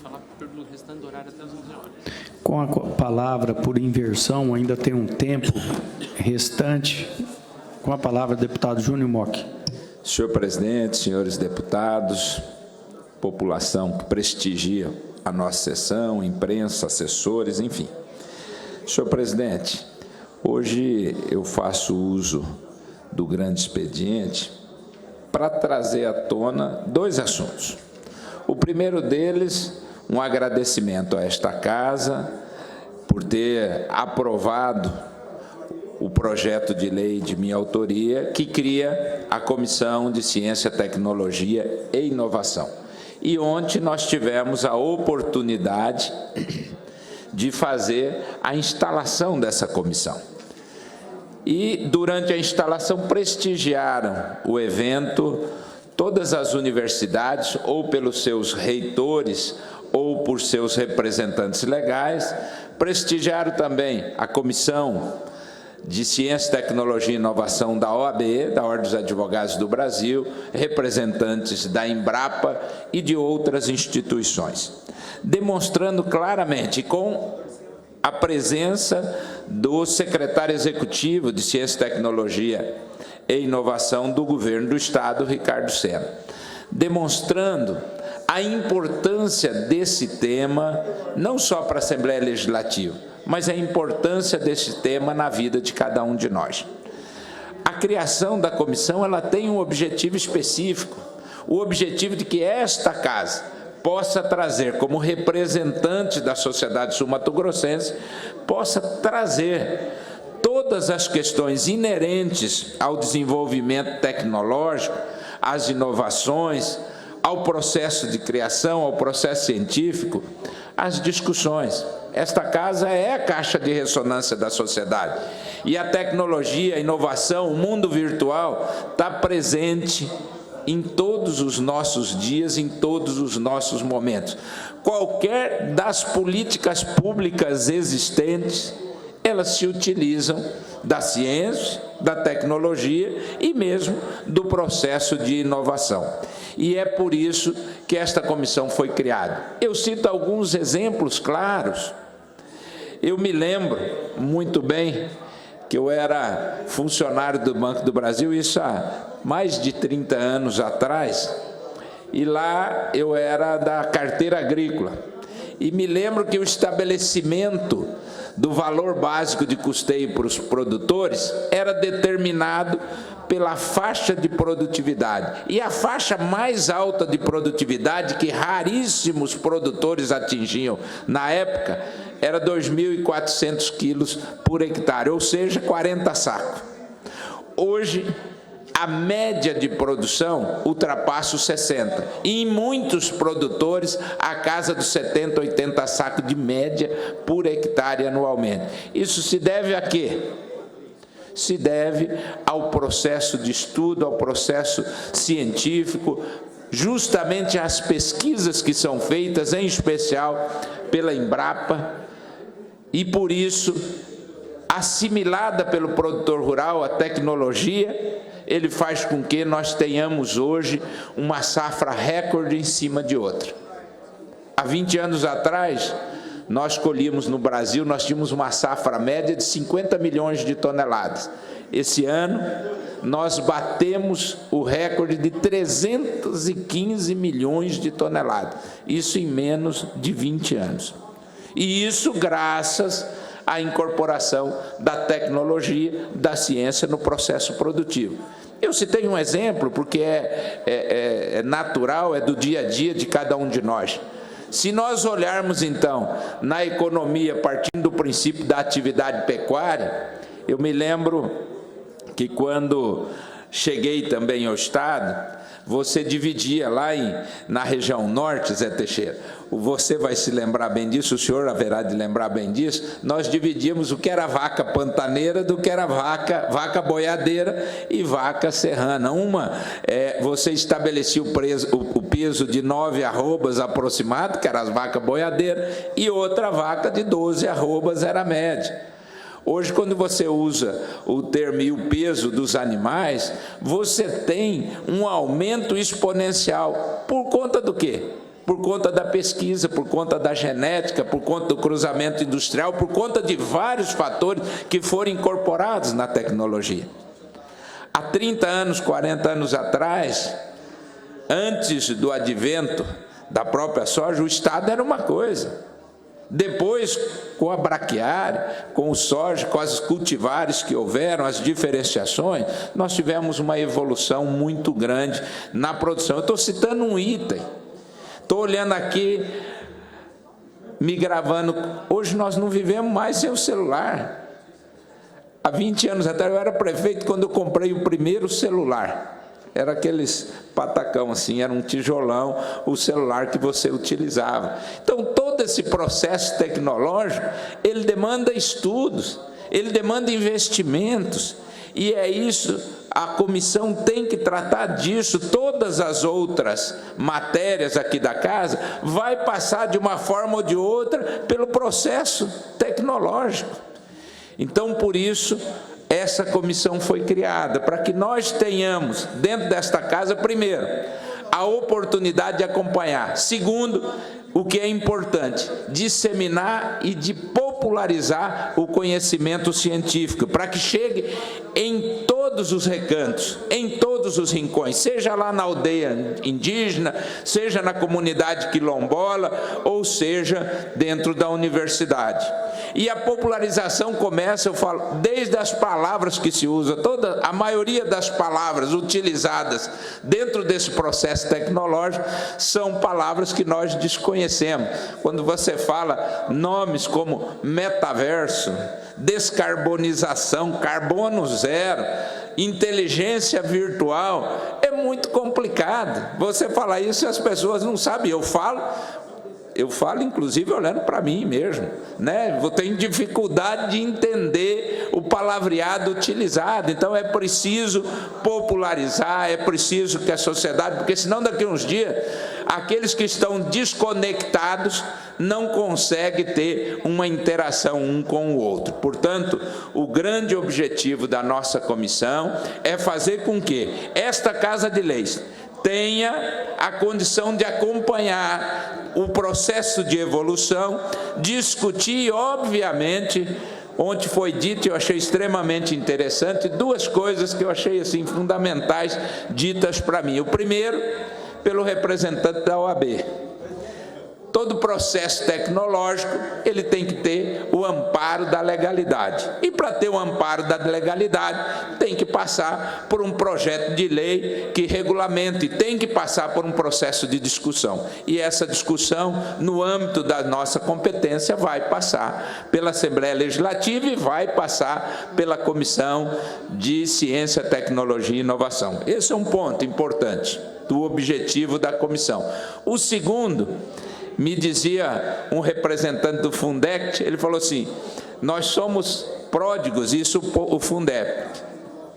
falar pelo restante do horário até as 11 horas. Com a palavra por inversão, ainda tem um tempo restante. Com a palavra, deputado Júnior Mock. Senhor presidente, senhores deputados, população que prestigia a nossa sessão, imprensa, assessores, enfim. Senhor presidente, hoje eu faço uso do grande expediente para trazer à tona dois assuntos. O primeiro deles, um agradecimento a esta casa por ter aprovado o projeto de lei de minha autoria que cria a Comissão de Ciência, Tecnologia e Inovação. E ontem nós tivemos a oportunidade de fazer a instalação dessa comissão. E, durante a instalação, prestigiaram o evento todas as universidades, ou pelos seus reitores, ou por seus representantes legais, prestigiaram também a Comissão de Ciência, Tecnologia e Inovação da OAB, da Ordem dos Advogados do Brasil, representantes da Embrapa e de outras instituições, demonstrando claramente, com a presença do secretário executivo de Ciência, Tecnologia e Inovação do Governo do Estado, Ricardo Sena, demonstrando a importância desse tema, não só para a Assembleia Legislativa, mas a importância desse tema na vida de cada um de nós. A criação da comissão ela tem um objetivo específico, o objetivo de que esta casa possa trazer, como representante da sociedade sul-mato-grossense, possa trazer todas as questões inerentes ao desenvolvimento tecnológico, às inovações, ao processo de criação, ao processo científico, às discussões. Esta casa é a caixa de ressonância da sociedade. E a tecnologia, a inovação, o mundo virtual está presente em todos os nossos dias, em todos os nossos momentos. Qualquer das políticas públicas existentes, elas se utilizam da ciência, da tecnologia e mesmo do processo de inovação. E é por isso que esta comissão foi criada. Eu cito alguns exemplos claros. Eu me lembro muito bem que eu era funcionário do Banco do Brasil, isso há mais de 30 anos atrás, e lá eu era da carteira agrícola. E me lembro que o estabelecimento do valor básico de custeio para os produtores era determinado pela faixa de produtividade. E a faixa mais alta de produtividade, que raríssimos produtores atingiam na época, era 2.400 quilos por hectare, ou seja, 40 sacos. Hoje, a média de produção ultrapassa os 60. E em muitos produtores, a casa dos 70, 80 sacos de média por hectare anualmente. Isso se deve a quê? Se deve ao processo de estudo, ao processo científico, justamente às pesquisas que são feitas, em especial pela Embrapa, e por isso, assimilada pelo produtor rural, a tecnologia, ele faz com que nós tenhamos hoje uma safra recorde em cima de outra. Há 20 anos atrás, nós colhíamos no Brasil, nós tínhamos uma safra média de 50 milhões de toneladas. Esse ano, nós batemos o recorde de 315 milhões de toneladas. Isso em menos de 20 anos. E isso graças à incorporação da tecnologia, da ciência no processo produtivo. Eu citei um exemplo porque é natural, é do dia a dia de cada um de nós. Se nós olharmos, então, na economia, partindo do princípio da atividade pecuária, eu me lembro que quando cheguei também ao Estado, você dividia lá na região norte, Zé Teixeira, você vai se lembrar bem disso, o senhor haverá de lembrar bem disso, nós dividíamos o que era vaca pantaneira do que era vaca boiadeira e vaca serrana. Você estabelecia o peso de 9 arrobas aproximado, que eram as vacas boiadeiras, e outra vaca de 12 arrobas era a média. Hoje, quando você usa o termo e o peso dos animais, você tem um aumento exponencial. Por conta do quê? por conta da pesquisa, por conta da genética, por conta do cruzamento industrial, por conta de vários fatores que foram incorporados na tecnologia. Há 30 anos, 40 anos atrás, antes do advento da própria soja, o Estado era uma coisa. Depois, com a braquiária, com o soja, com as cultivares que houveram, as diferenciações, nós tivemos uma evolução muito grande na produção. Eu estou citando um item. Estou olhando aqui, me gravando. Hoje nós não vivemos mais sem o celular. Há 20 anos atrás, eu era prefeito quando eu comprei o primeiro celular. Era aqueles patacão assim, era um tijolão, o celular que você utilizava. Então, todo esse processo tecnológico, ele demanda estudos, ele demanda investimentos, e é isso, a comissão tem que tratar disso. Todas as outras matérias aqui da casa vai passar de uma forma ou de outra pelo processo tecnológico. Então, por isso, essa comissão foi criada, para que nós tenhamos, dentro desta casa, primeiro, a oportunidade de acompanhar. Segundo, o que é importante, disseminar e de popularizar o conhecimento científico, para que chegue em todos os recantos, em todos os rincões, seja lá na aldeia indígena, seja na comunidade quilombola, ou seja dentro da universidade. E a popularização começa, eu falo, desde as palavras que se usa, a maioria das palavras utilizadas dentro desse processo tecnológico são palavras que nós desconhecemos. Quando você fala nomes como metaverso, descarbonização, carbono zero, inteligência virtual, é muito complicado. Você fala isso e as pessoas não sabem. Eu falo inclusive olhando para mim mesmo, né? Eu tenho dificuldade de entender o palavreado utilizado. Então é preciso popularizar, é preciso que a sociedade, porque senão daqui a uns dias aqueles que estão desconectados não conseguem ter uma interação um com o outro. Portanto, o grande objetivo da nossa comissão é fazer com que esta Casa de Leis tenha a condição de acompanhar o processo de evolução, discutir, obviamente, onde foi dito, eu achei extremamente interessante, duas coisas que eu achei assim fundamentais ditas para mim. O primeiro, pelo representante da OAB. Todo processo tecnológico, ele tem que ter o amparo da legalidade. E para ter o amparo da legalidade, tem que passar por um projeto de lei que regulamente, tem que passar por um processo de discussão. E essa discussão, no âmbito da nossa competência, vai passar pela Assembleia Legislativa e vai passar pela Comissão de Ciência, Tecnologia e Inovação. Esse é um ponto importante do objetivo da comissão. O segundo, me dizia um representante do Fundec, ele falou assim, nós somos pródigos, isso o Fundec,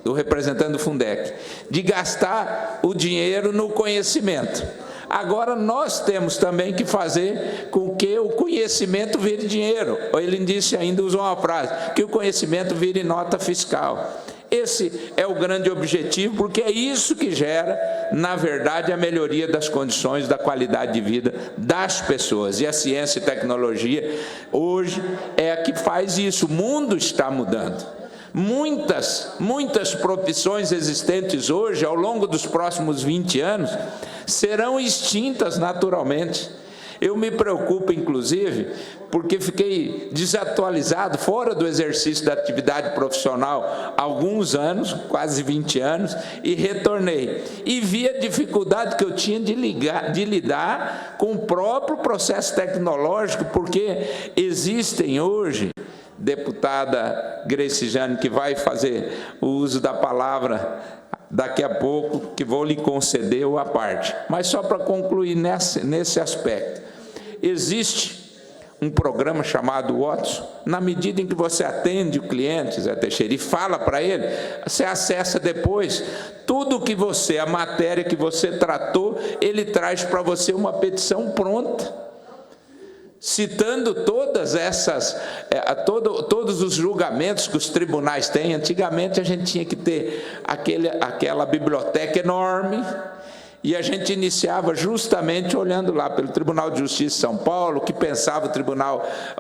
o representante do Fundec, de gastar o dinheiro no conhecimento. Agora nós temos também que fazer com que o conhecimento vire dinheiro. Ele disse ainda, usou uma frase, que o conhecimento vire nota fiscal. Esse é o grande objetivo, porque é isso que gera, na verdade, a melhoria das condições da qualidade de vida das pessoas. E a ciência e tecnologia, hoje, é a que faz isso. O mundo está mudando. Muitas profissões existentes hoje, ao longo dos próximos 20 anos, serão extintas naturalmente. Eu me preocupo, inclusive, porque fiquei desatualizado, fora do exercício da atividade profissional há alguns anos, quase 20 anos, e retornei. E vi a dificuldade que eu tinha de lidar com o próprio processo tecnológico, porque existem hoje, deputada Grace Jane, que vai fazer o uso da palavra daqui a pouco, que vou lhe conceder a parte. Mas só para concluir nesse aspecto, existe um programa chamado Watson, na medida em que você atende o cliente, Zé Teixeira, e fala para ele, você acessa depois, tudo que você, a matéria que você tratou, ele traz para você uma petição pronta, citando todas essas, todos os julgamentos que os tribunais têm. Antigamente a gente tinha que ter aquela biblioteca enorme, E a gente iniciava justamente olhando lá pelo Tribunal de Justiça de São Paulo, o que pensava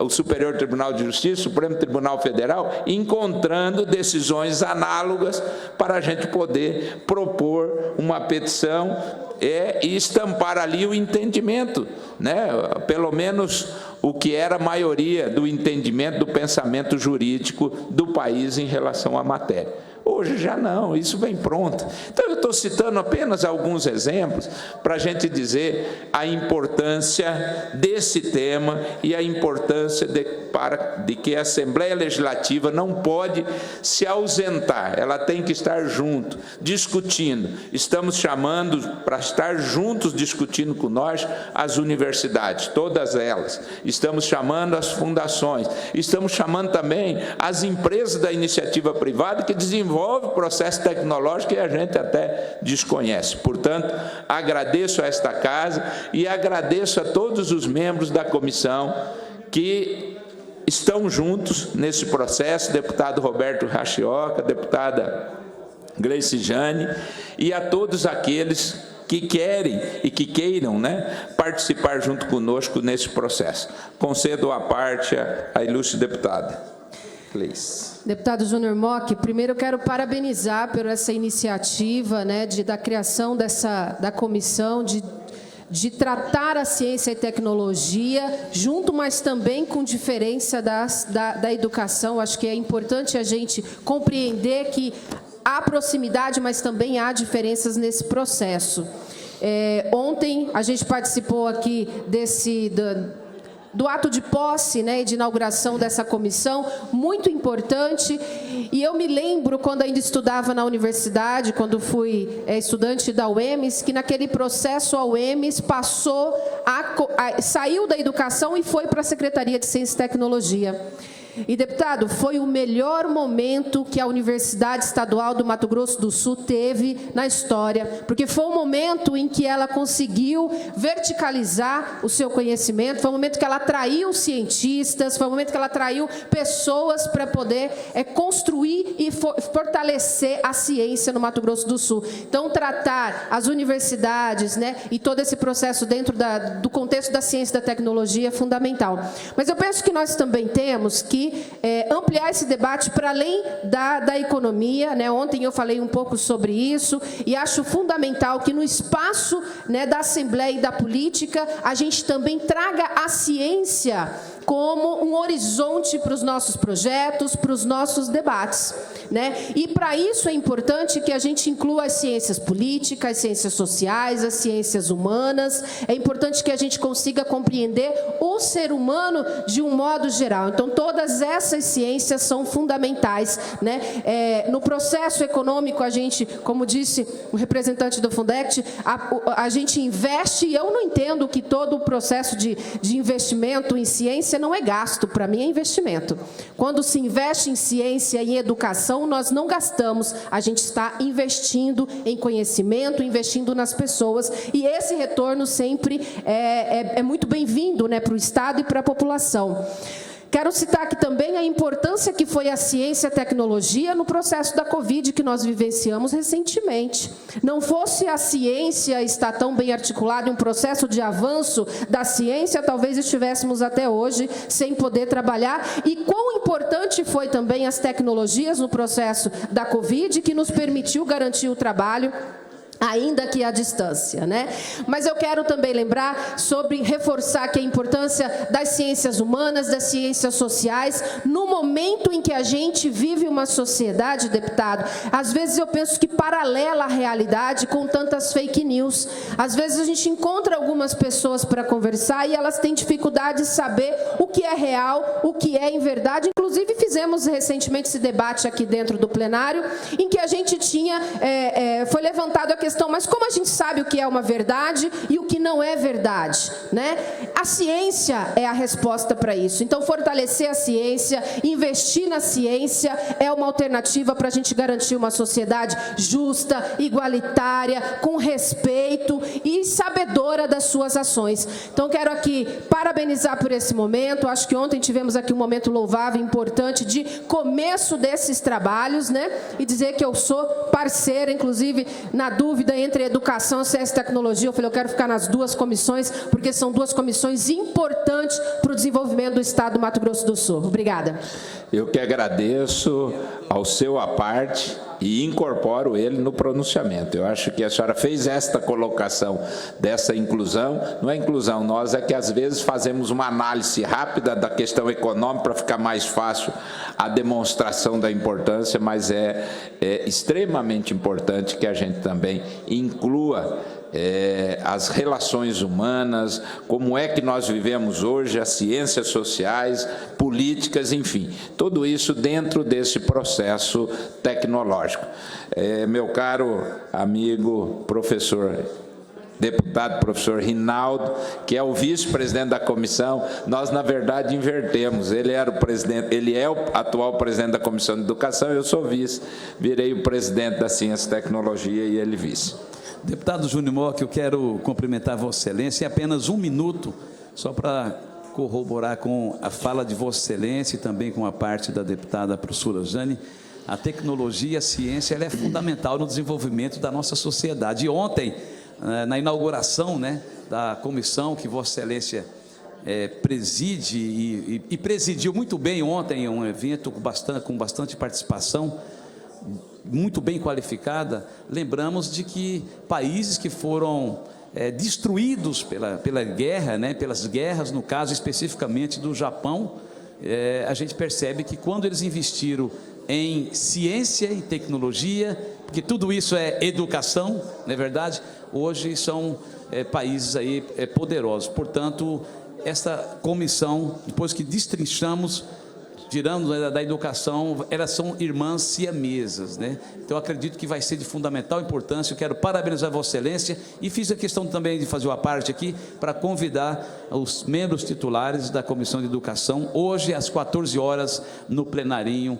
o Superior Tribunal de Justiça, o Supremo Tribunal Federal, encontrando decisões análogas para a gente poder propor uma petição e estampar ali o entendimento, né? Pelo menos o que era a maioria do entendimento, do pensamento jurídico do país em relação à matéria. Hoje já não, isso vem pronto. Então, eu estou citando apenas alguns exemplos para a gente dizer a importância desse tema e a importância de que a Assembleia Legislativa não pode se ausentar, ela tem que estar junto, discutindo. Estamos chamando para estar juntos discutindo com nós as universidades, todas elas. Estamos chamando as fundações, estamos chamando também as empresas da iniciativa privada que desenvolvem o processo tecnológico e a gente até desconhece. Portanto, agradeço a esta casa e agradeço a todos os membros da comissão que estão juntos nesse processo, deputado Roberto Rachioca, deputada Gleice Jane, e a todos aqueles que querem e que queiram, né, participar junto conosco nesse processo. Concedo a parte à ilustre deputada. Deputado Júnior Mock, primeiro eu quero parabenizar por essa iniciativa, né, da criação da comissão de tratar a ciência e tecnologia junto, mas também com diferença da educação. Acho que é importante a gente compreender que há proximidade, mas também há diferenças nesse processo. Ontem a gente participou aqui do ato de posse, né, e de inauguração dessa comissão, muito importante, e eu me lembro, quando ainda estudava na universidade, quando fui estudante da UEMS, que naquele processo a UEMS saiu da educação e foi para a Secretaria de Ciência e Tecnologia. E, deputado, foi o melhor momento que a Universidade Estadual do Mato Grosso do Sul teve na história, porque foi um momento em que ela conseguiu verticalizar o seu conhecimento, foi um momento que ela atraiu cientistas, foi um momento que ela atraiu pessoas para poder construir e fortalecer a ciência no Mato Grosso do Sul. Então, tratar as universidades, né, e todo esse processo dentro do contexto da ciência e da tecnologia é fundamental. Mas eu penso que nós também temos que ampliar esse debate para além da economia, né? Ontem eu falei um pouco sobre isso e acho fundamental que no espaço, né, da Assembleia e da política a gente também traga a ciência como um horizonte para os nossos projetos, para os nossos debates, né? E para isso é importante que a gente inclua as ciências políticas, as ciências sociais, as ciências humanas. É importante que a gente consiga compreender o ser humano de um modo geral. Então, todas essas ciências são fundamentais, né? No processo econômico, a gente, como disse o representante do Fundect, a gente investe, e eu não entendo que todo o processo de investimento em ciência não é gasto, para mim é investimento. Quando se investe em ciência e em educação, nós não gastamos, a gente está investindo em conhecimento, investindo nas pessoas, e esse retorno sempre é muito bem-vindo, né, para o Estado e para a população. Quero citar aqui também a importância que foi a ciência e a tecnologia no processo da Covid que nós vivenciamos recentemente. Não fosse a ciência estar tão bem articulada em um processo de avanço da ciência, talvez estivéssemos até hoje sem poder trabalhar. E quão importante foi também as tecnologias no processo da Covid, que nos permitiu garantir o trabalho, ainda que à distância, né? Mas eu quero também reforçar que a importância das ciências humanas, das ciências sociais, no momento em que a gente vive uma sociedade, deputado, às vezes eu penso que paralela à realidade com tantas fake news. Às vezes a gente encontra algumas pessoas para conversar e elas têm dificuldade de saber o que é real, o que é em verdade. Inclusive fizemos recentemente esse debate aqui dentro do plenário, em que a gente foi levantado a questão, mas como a gente sabe o que é uma verdade e o que não é verdade, né? A ciência é a resposta para isso. Então, fortalecer a ciência, investir na ciência é uma alternativa para a gente garantir uma sociedade justa, igualitária, com respeito e sabedora das suas ações. Então, quero aqui parabenizar por esse momento. Acho que ontem tivemos aqui um momento louvável, importante, de começo desses trabalhos, né? E dizer que eu sou parceira, inclusive, na dúvida, dúvida entre educação e ciência e tecnologia. Eu falei, eu quero ficar nas duas comissões, porque são duas comissões importantes para o desenvolvimento do Estado do Mato Grosso do Sul. Obrigada. Eu que agradeço ao seu à parte e incorporo ele no pronunciamento. Eu acho que a senhora fez esta colocação dessa inclusão. Não é inclusão, nós é que às vezes fazemos uma análise rápida da questão econômica para ficar mais fácil a demonstração da importância, mas é extremamente importante que a gente também inclua as relações humanas, como é que nós vivemos hoje, as ciências sociais, políticas, enfim, tudo isso dentro desse processo tecnológico. Meu caro amigo professor, deputado professor Rinaldo, que é o vice-presidente da comissão, nós, na verdade, invertemos. Ele era o presidente, ele é o atual presidente da Comissão de Educação, eu sou vice, virei o presidente da Ciência e Tecnologia e ele vice. Deputado Júnior Mock, eu quero cumprimentar Vossa Excelência em apenas um minuto, só para corroborar com a fala de Vossa Excelência e também com a parte da deputada professora Jane. A tecnologia e a ciência ela é fundamental no desenvolvimento da nossa sociedade. E ontem, na inauguração, né, da comissão que Vossa Excelência preside e presidiu muito bem ontem, um evento com bastante participação, muito bem qualificada, lembramos de que países que foram destruídos pela guerra, né, pelas guerras, no caso especificamente do Japão, a gente percebe que quando eles investiram em ciência e tecnologia, porque tudo isso é educação, não é verdade? Hoje são países aí poderosos. Portanto, essa comissão, depois que destrinchamos, tiramos da educação, elas são irmãs siamesas, né? Então, eu acredito que vai ser de fundamental importância. Eu quero parabenizar Vossa Excelência e fiz a questão também de fazer uma parte aqui para convidar os membros titulares da Comissão de Educação, hoje às 14 horas, no plenarinho,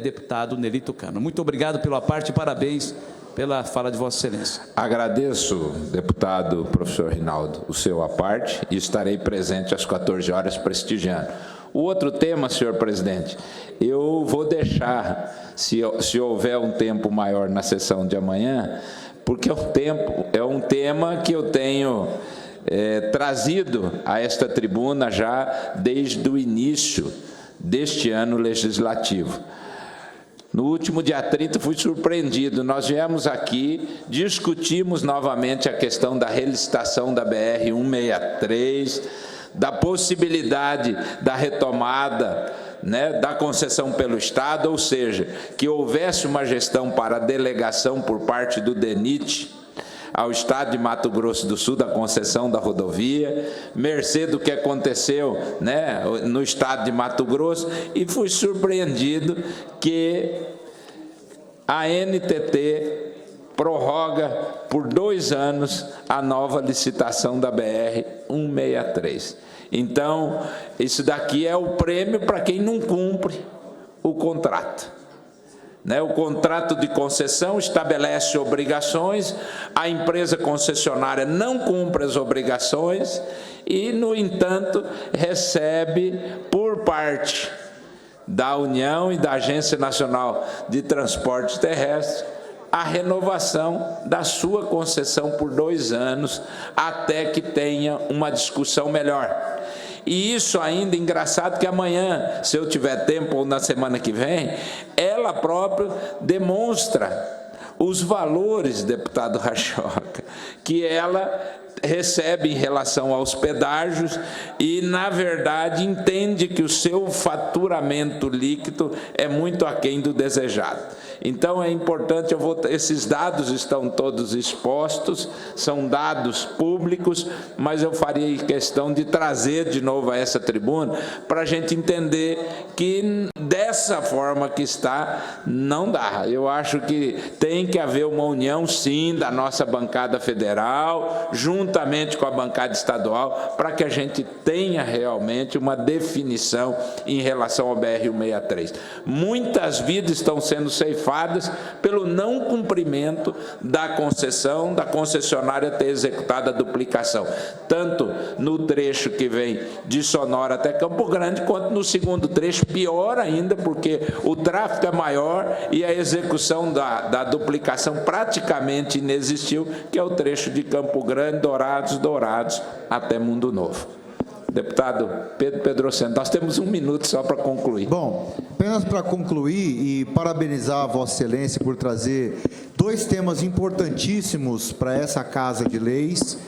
deputado Nelito Cano. Muito obrigado pela parte e parabéns pela fala de Vossa Excelência. Agradeço, deputado professor Rinaldo, o seu à parte e estarei presente às 14 horas prestigiando. O outro tema, senhor presidente, eu vou deixar, se houver um tempo maior na sessão de amanhã, porque é um tema que eu tenho trazido a esta tribuna já desde o início deste ano legislativo. No último dia 30 fui surpreendido, nós viemos aqui, discutimos novamente a questão da relicitação da BR-163, da possibilidade da retomada, né, da concessão pelo Estado, ou seja, que houvesse uma gestão para delegação por parte do DENIT ao Estado de Mato Grosso do Sul da concessão da rodovia, mercê do que aconteceu, né, no Estado de Mato Grosso, e fui surpreendido que a NTT prorroga por 2 anos a nova licitação da BR-163. Então, isso daqui é o prêmio para quem não cumpre o contrato. Né? O contrato de concessão estabelece obrigações, a empresa concessionária não cumpre as obrigações e, no entanto, recebe por parte da União e da Agência Nacional de Transporte Terrestre a renovação da sua concessão por 2 anos, até que tenha uma discussão melhor. E isso ainda, engraçado que amanhã, se eu tiver tempo, ou na semana que vem, ela própria demonstra os valores, deputado Rachoca, que ela recebe em relação aos pedágios e, na verdade, entende que o seu faturamento líquido é muito aquém do desejado. Então, é importante, esses dados estão todos expostos, são dados públicos, mas eu faria questão de trazer de novo a essa tribuna para a gente entender que dessa forma que está, não dá. Eu acho que tem que haver uma união, sim, da nossa bancada federal, juntamente com a bancada estadual, para que a gente tenha realmente uma definição em relação ao BR-163. Muitas vidas estão sendo ceifadas ceifadas pelo não cumprimento da concessão, da concessionária ter executado a duplicação, tanto no trecho que vem de Sonora até Campo Grande, quanto no segundo trecho, pior ainda, porque o tráfego é maior e a execução da duplicação praticamente inexistiu, que é o trecho de Campo Grande, Dourados até Mundo Novo. Deputado Pedro Pedroceno, nós temos 1 minuto só para concluir. Bom, apenas para concluir e parabenizar a Vossa Excelência por trazer 2 temas importantíssimos para essa Casa de Leis.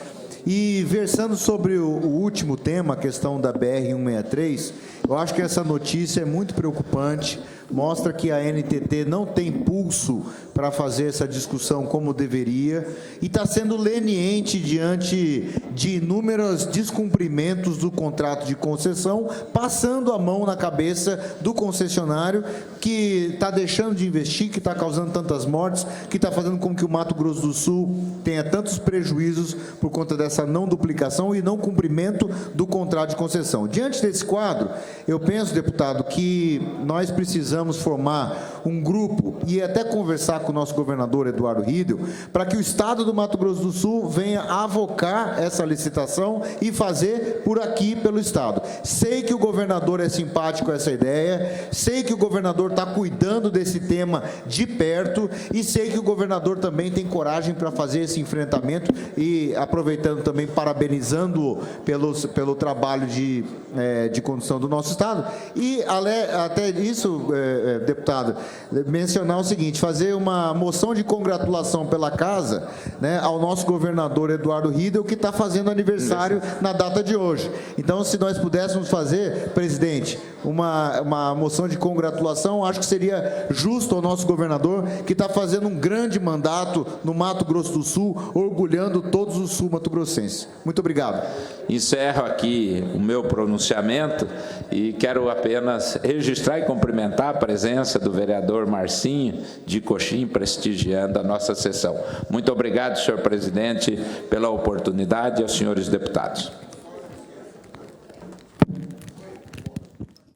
E versando sobre o último tema, a questão da BR-163, eu acho que essa notícia é muito preocupante, mostra que a NTT não tem pulso para fazer essa discussão como deveria e está sendo leniente diante de inúmeros descumprimentos do contrato de concessão, passando a mão na cabeça do concessionário que está deixando de investir, que está causando tantas mortes, que está fazendo com que o Mato Grosso do Sul tenha tantos prejuízos por conta dessa não duplicação e não cumprimento do contrato de concessão. Diante desse quadro, eu penso, deputado, que nós precisamos formar um grupo e até conversar com o nosso governador Eduardo Riedel, para que o Estado do Mato Grosso do Sul venha avocar essa licitação e fazer por aqui, pelo Estado. Sei que o governador é simpático a essa ideia, sei que o governador está cuidando desse tema de perto e sei que o governador também tem coragem para fazer esse enfrentamento e, aproveitando também, parabenizando-o pelo trabalho de condução do nosso Estado. E, até isso, deputado, mencionar o seguinte, fazer uma moção de congratulação pela Casa, né, ao nosso governador Eduardo Riedel, que está fazendo aniversário na data de hoje. Então, se nós pudéssemos fazer, presidente, uma moção de congratulação, acho que seria justo ao nosso governador, que está fazendo um grande mandato no Mato Grosso do Sul, orgulhando todos os sul-mato-grossenses. Muito obrigado. Encerro aqui o meu pronunciamento e quero apenas registrar e cumprimentar a presença do vereador Marcinho de Coxim, prestigiando a nossa sessão. Muito obrigado, senhor presidente, pela oportunidade e aos senhores deputados.